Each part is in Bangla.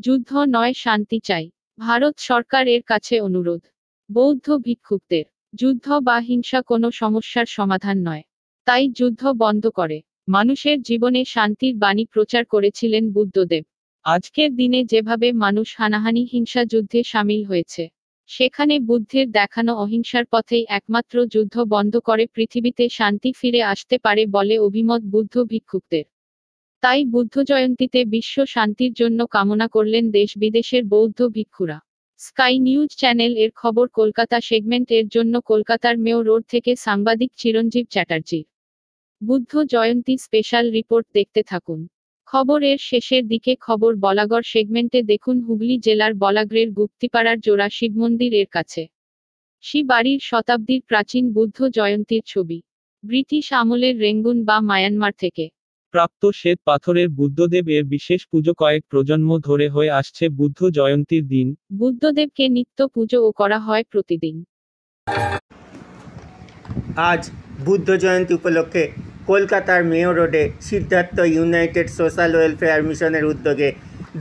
যুদ্ধ নয়, শান্তি চাই। ভারত সরকারের কাছে অনুরোধ। বৌদ্ধ ভিক্ষুকদের। যুদ্ধ বা হিংসা কোনো সমস্যার সমাধান নয়। তাই যুদ্ধ বন্ধ করে মানুষের জীবনে শান্তির বাণী প্রচার করেছিলেন বুদ্ধদেব। আজকের দিনে যেভাবে মানুষ হানাহানি হিংসা যুদ্ধে সামিল হয়েছে, সেখানে বুদ্ধের দেখানো অহিংসার পথেই একমাত্র যুদ্ধ বন্ধ করে পৃথিবীতে শান্তি ফিরে আসতে পারে বলে অভিমত বুদ্ধ ভিক্ষুকদের। তাই বুদ্ধ জয়ন্তীতে বিশ্ব শান্তির জন্য কামনা করলেন দেশ বিদেশের বৌদ্ধ ভিক্ষুরা। স্কাই নিউজ চ্যানেল এর খবর কলকাতা সেগমেন্ট এর জন্য কলকাতার মেয়র রোড থেকে সাংবাদিক চিরঞ্জীব চ্যাটার্জি। বুদ্ধ জয়ন্তী স্পেশাল রিপোর্ট দেখতে থাকুন। খবরের শেষের দিকে খবর বলাগড় সেগমেন্টে দেখুন হুগলি জেলার বলাগ্রের গুপ্তিপাড়ার জোড়া শিবমন্দির এর কাছে বাড়ির শতাব্দীর প্রাচীন বুদ্ধ জয়ন্তীর ছবি। ব্রিটিশ আমলের রেঙ্গুন বা মায়ানমার থেকে প্রাপ্ত শ্বেত পাথরের বুদ্ধদেব এর বিশেষ পুজো কয়েক প্রজন্ম ধরে হয়ে আসছে বুদ্ধ জয়ন্তীর দিন। বুদ্ধদেবকে নিত্য পুজো করা হয় প্রতিদিন। আজ বুদ্ধ জয়ন্তী উপলক্ষে কলকাতার মেয়র রোডে সিদ্ধার্থ ইউনাইটেড সোশ্যাল ওয়েলফেয়ার মিশনের উদ্যোগে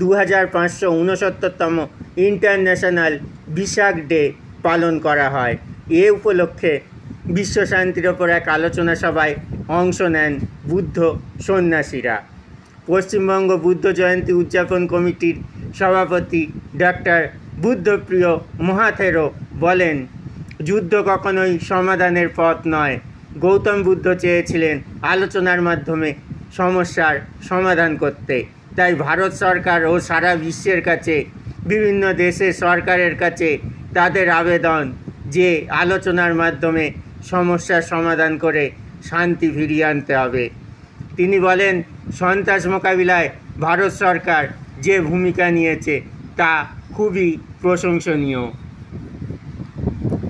2569তম ইন্টারন্যাশনাল বিশাখ ডে পালন করা হয়। এ উপলক্ষে বিশ্ব শান্তির ওপর এক আলোচনা সভায় অংশ নেন বুদ্ধ সন্ন্যাসীরা। পশ্চিমবঙ্গ বুদ্ধ জয়ন্তী উদযাপন কমিটির সভাপতি ডক্টর বুদ্ধপ্রিয় মহাথেরো বলেন, যুদ্ধ কখনোই সমাধানের পথ নয়। গৌতম বুদ্ধ চেয়েছিলেন আলোচনার মাধ্যমে সমস্যার সমাধান করতে। তাই ভারত সরকার ও সারা বিশ্বের কাছে বিভিন্ন দেশের সরকারের কাছে তাদের আবেদন যে আলোচনার মাধ্যমে সমস্যার সমাধান করে শান্তি ফিরিয়ে আনতে হবে। তিনি বলেন, সন্ত্রাস মোকাবিলায় ভারত সরকার যে ভূমিকা নিয়েছে তা খুবই প্রশংসনীয়।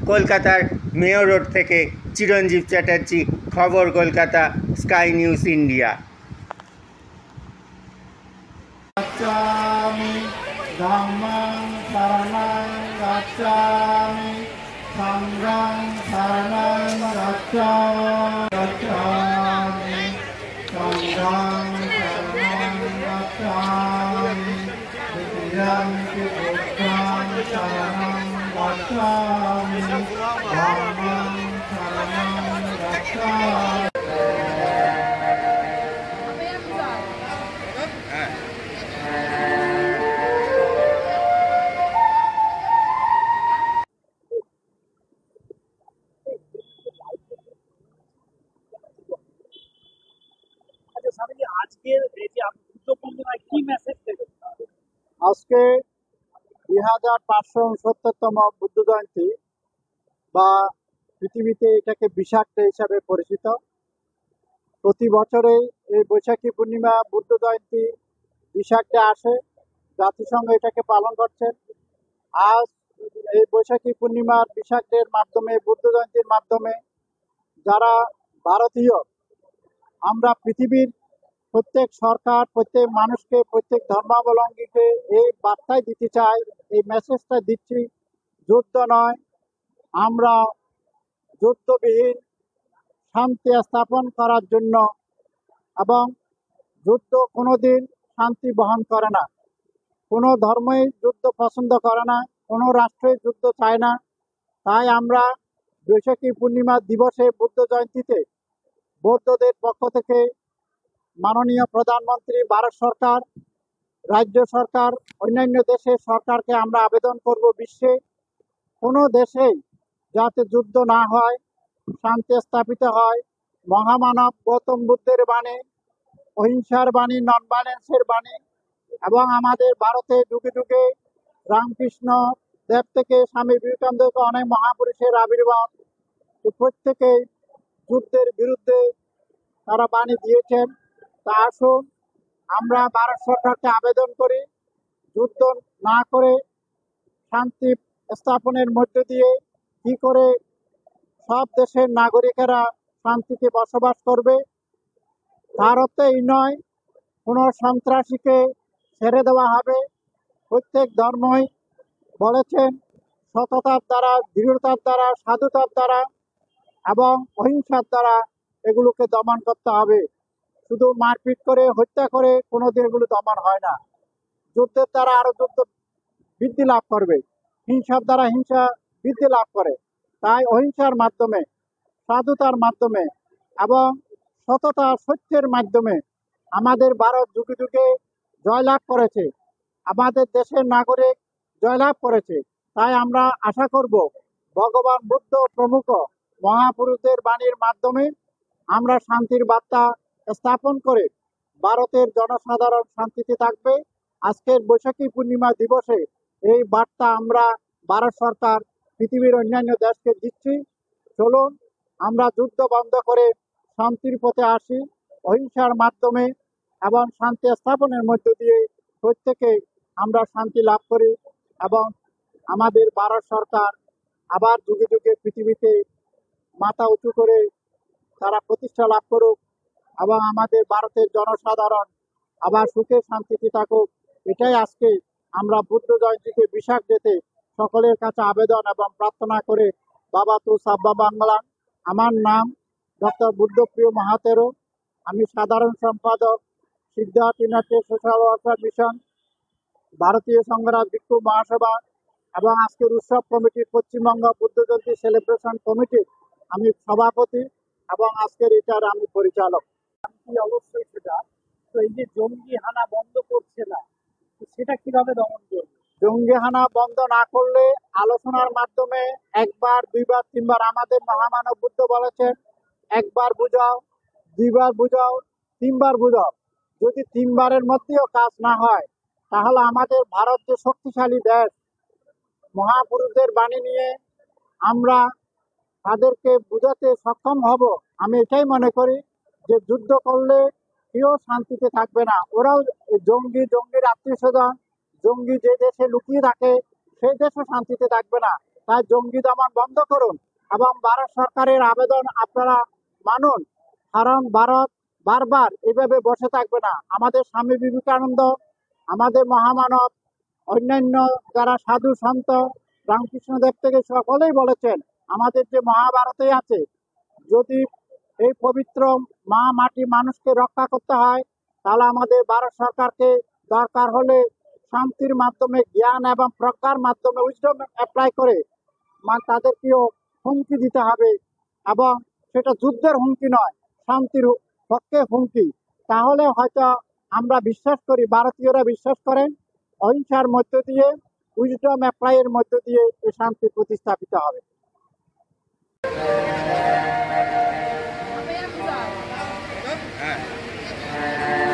কলকাতার মেয়র রোড থেকে চিরঞ্জীব চ্যাটার্জি, খবর কলকাতা, স্কাই নিউজ ইন্ডিয়া। ধম্মং শরণং গচ্ছামি, সংঘং শরণং গচ্ছামি, সংঘং শরণং গচ্ছামি, দ্বিতীয়ম্পি বুদ্ধং শরণং গচ্ছামি, ধম্মং শরণং গচ্ছামি। আজকে 2569তম বুদ্ধ জয়ন্তী বা পৃথিবীতে এটাকে বিশাখ ডে হিসাবে পরিচিত। প্রতি বছরেই এই বৈশাখী পূর্ণিমা বুদ্ধ জয়ন্তী বিশাখ ডে আসে, জাতিসংঘ এটাকে পালন করছেন। আজ এই বৈশাখী পূর্ণিমার বিশাখ ডের মাধ্যমে, বুদ্ধ জয়ন্তীর মাধ্যমে যারা ভারতীয়, আমরা পৃথিবীর প্রত্যেক সরকার, প্রত্যেক মানুষকে, প্রত্যেক ধর্মাবলম্বীকে এই বার্তাই দিতে চাই, এই মেসেজটা দিচ্ছি, যুদ্ধ নয়, আমরা যুদ্ধবিহীন শান্তি স্থাপন করার জন্য, এবং যুদ্ধ কোনোদিন শান্তি বহন করে না। কোনো ধর্মই যুদ্ধ পছন্দ করে না, কোনো রাষ্ট্রই যুদ্ধ চায় না। তাই আমরা বৈশাখী পূর্ণিমা দিবসে, বুদ্ধ জয়ন্তীতে বৌদ্ধদের পক্ষ থেকে মাননীয় প্রধানমন্ত্রী, ভারত সরকার, রাজ্য সরকার, অন্যান্য দেশের সরকারকে আমরা আবেদন করব, বিশ্বে কোনো দেশেই যাতে যুদ্ধ না হয়, শান্তি স্থাপিত হয়। মহামানব গৌতম বুদ্ধের বাণী, অহিংসার বাণী, নন ভায়োলেন্সের বাণী, এবং আমাদের ভারতে যুগে যুগে রামকৃষ্ণ দেব থেকে স্বামী বিবেকানন্দ, অনেক মহাপুরুষের আবির্ভাব, প্রত্যেকেই যুদ্ধের বিরুদ্ধে তারা বাণী দিয়েছেন। তা আসুন আমরা ভারত সরকারকে আবেদন করি, যুদ্ধ না করে শান্তি স্থাপনের মধ্য দিয়ে কি করে সব দেশের নাগরিকেরা শান্তিতে বসবাস করবে। তার অর্থ এই নয় কোনো সন্ত্রাসীকে ছেড়ে দেওয়া হবে। প্রত্যেক ধর্মই বলেছেন সততার দ্বারা, দৃঢ়তার দ্বারা, সাধুতার দ্বারা এবং অহিংসার দ্বারা এগুলোকে দমন করতে হবে। শুধু মারপিট করে, হত্যা করে কোনোদিন এগুলো দমন হয় না। যুদ্ধের দ্বারা আরো যুদ্ধ বৃদ্ধি লাভ করবে, হিংসার দ্বারা হিংসা বৃদ্ধি লাভ করে। তাই অহিংসার মাধ্যমে, সাধুতার মাধ্যমে এবং সততা সত্যের মাধ্যমে আমাদের ভারত যুগে যুগে জয়লাভ করেছে, আমাদের দেশের নাগরিক জয়লাভ করেছে। তাই আমরা আশা করব ভগবান বুদ্ধ প্রমুখ মহাপুরুষদের বাণীর মাধ্যমে আমরা শান্তির বার্তা স্থাপন করে ভারতের জনসাধারণ শান্তিতে থাকবে। আজকের বৈশাখী পূর্ণিমা দিবসে এই বার্তা আমরা ভারত সরকার পৃথিবীর অন্যান্য দেশকে দিচ্ছি। চলুন আমরা যুদ্ধ বন্ধ করে শান্তির পথে আসি, অহিংসার মাধ্যমে এবং শান্তি স্থাপনের মধ্য দিয়ে প্রত্যেকে আমরা শান্তি লাভ করি এবং আমাদের ভারত সরকার আবার যুগে যুগে পৃথিবীতে মাথা উঁচু করে তারা প্রতিষ্ঠা লাভ করুক এবং আমাদের ভারতের জনসাধারণ আবার সুখে শান্তিতে থাকুক। এটাই আজকে আমরা বুদ্ধ জয়ন্তীতে বিশাখ ডেতে সকলের কাছে আবেদন এবং প্রার্থনা করে বাবা তু সাব্বা বাংলান। আমার নাম ডক্টর বুদ্ধপ্রিয় মাহাতেরো। আমি সাধারণ সম্পাদক Siddhartha united social welfare mission, ভারতীয় সংঘরাজ ভিক্ষু মহাসভা এবং আজকের উৎসব কমিটির পশ্চিমবঙ্গ বুদ্ধ জয়ন্তী সেলিব্রেশন কমিটির আমি সভাপতি এবং আজকের এটার আমি পরিচালক। অবশ্যই সেটা তো, এই যে জঙ্গি হানা বন্ধ করছে না, তো সেটা কিভাবে দমন করবে? জঙ্গি হানা বন্ধ না করলে আলোচনার মাধ্যমে একবার, দুইবার, তিনবার, আমাদের মহামানব বুদ্ধ বলেছেন একবার বুঝাও, দুইবার বুঝাও, তিনবার বুঝাও। যদি তিনবারের মধ্যেও কাজ না হয় তাহলে আমাদের ভারত যে শক্তিশালী দেশ, মহাপুরুষদের বাণী নিয়ে আমরা তাদেরকে বুঝাতে সক্ষম হব। আমি এটাই মনে করি যে যুদ্ধ করলে কেউ শান্তিতে থাকবে না। ওরাও জঙ্গির আত্মীয় স্বজন, জঙ্গি যে দেশে লুকিয়ে থাকে সেই দেশও শান্তিতে থাকবে না। তাই জঙ্গি দমন বন্ধ করুন এবং ভারত সরকারের আবেদন আপনারা মানুন, কারণ ভারত বারবার এভাবে বসে থাকবে না। আমাদের স্বামী বিবেকানন্দ, আমাদের মহামানব, অন্যান্য যারা সাধু সন্ত, রামকৃষ্ণদেব থেকে সকলেই বলেছেন আমাদের যে মহাভারতে আছে, যদি এই পবিত্র মা মাটি মানুষকে রক্ষা করতে হয় তাহলে আমাদের ভারত সরকারকে দরকার হলে শান্তির মাধ্যমে, জ্ঞান এবং প্রজ্ঞার মাধ্যমে উইজডম অ্যাপ্লাই করে তাদেরকেও হুমকি দিতে হবে এবং সেটা যুদ্ধের হুমকি নয়, শান্তির পক্ষে হুমকি। তাহলে হয়তো আমরা বিশ্বাস করি, ভারতীয়রা বিশ্বাস করেন অহিংসার মধ্য দিয়ে, উইজডম অ্যাপ্লাইয়ের মধ্য দিয়ে এই শান্তি প্রতিস্থাপিত হবে। হ্যাঁ